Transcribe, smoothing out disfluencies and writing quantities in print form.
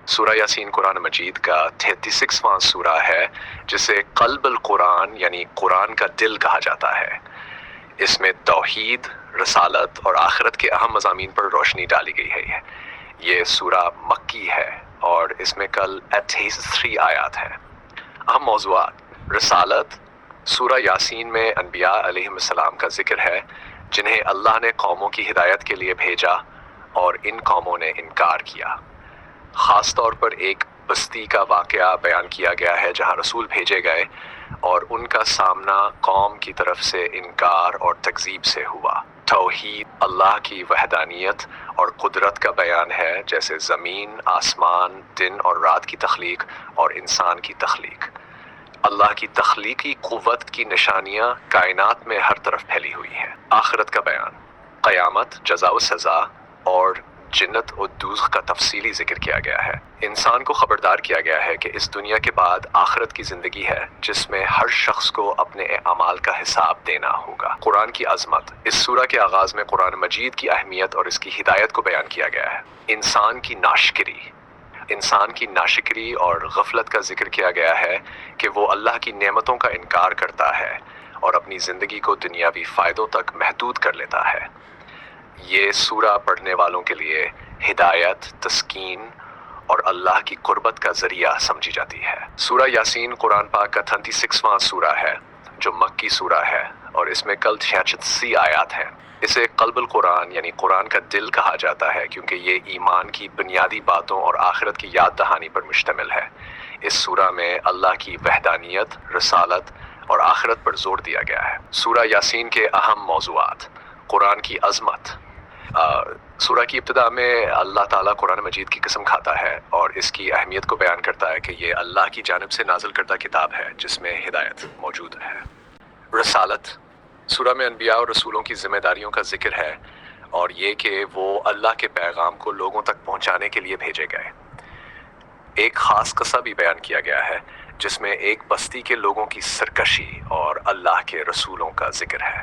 سورہ یاسین قرآن مجید کا 36واں سورہ ہے جسے قلب القرآن یعنی قرآن کا دل کہا جاتا ہے۔ اس میں توحید، رسالت اور آخرت کے اہم مضامین پر روشنی ڈالی گئی ہے۔ یہ سورہ مکی ہے اور اس میں کل 83 آیات ہیں۔ اہم موضوعات: رسالت: سورہ یاسین میں انبیاء علیہ السلام کا ذکر ہے جنہیں اللہ نے قوموں کی ہدایت کے لیے بھیجا اور ان قوموں نے انکار کیا۔ خاص طور پر ایک بستی کا واقعہ بیان کیا گیا ہے جہاں رسول بھیجے گئے اور ان کا سامنا قوم کی طرف سے انکار اور تکذیب سے ہوا۔ توحید: اللہ کی وحدانیت اور قدرت کا بیان ہے، جیسے زمین، آسمان، دن اور رات کی تخلیق اور انسان کی تخلیق۔ اللہ کی تخلیقی قوت کی نشانیاں کائنات میں ہر طرف پھیلی ہوئی ہیں۔ آخرت کا بیان: قیامت، جزا و سزا اور جنت و دوزخ کا تفصیلی ذکر کیا گیا ہے۔ انسان کو خبردار کیا گیا ہے کہ اس دنیا کے بعد آخرت کی زندگی ہے جس میں ہر شخص کو اپنے اعمال کا حساب دینا ہوگا۔ قرآن کی عظمت: اس سورہ کے آغاز میں قرآن مجید کی اہمیت اور اس کی ہدایت کو بیان کیا گیا ہے۔ انسان کی ناشکری اور غفلت کا ذکر کیا گیا ہے کہ وہ اللہ کی نعمتوں کا انکار کرتا ہے اور اپنی زندگی کو دنیاوی فائدوں تک محدود کر لیتا ہے۔ یہ سورہ پڑھنے والوں کے لیے ہدایت، تسکین اور اللہ کی قربت کا ذریعہ سمجھی جاتی ہے۔ سورہ یاسین قرآن پاک کا 36واں سورہ ہے جو مکی سورہ ہے اور اس میں کل 86 آیات ہیں۔ اسے قلب القرآن یعنی قرآن کا دل کہا جاتا ہے کیونکہ یہ ایمان کی بنیادی باتوں اور آخرت کی یاد دہانی پر مشتمل ہے۔ اس سورہ میں اللہ کی وحدانیت، رسالت اور آخرت پر زور دیا گیا ہے۔ سورہ یاسین کے اہم موضوعات: قرآن کی عظمت: سورہ کی ابتدا میں اللہ تعالیٰ قرآن مجید کی قسم کھاتا ہے اور اس کی اہمیت کو بیان کرتا ہے کہ یہ اللہ کی جانب سے نازل کردہ کتاب ہے جس میں ہدایت موجود ہے۔ رسالت: سورہ میں انبیاء اور رسولوں کی ذمہ داریوں کا ذکر ہے اور یہ کہ وہ اللہ کے پیغام کو لوگوں تک پہنچانے کے لیے بھیجے گئے۔ ایک خاص قصہ بھی بیان کیا گیا ہے جس میں ایک بستی کے لوگوں کی سرکشی اور اللہ کے رسولوں کا ذکر ہے۔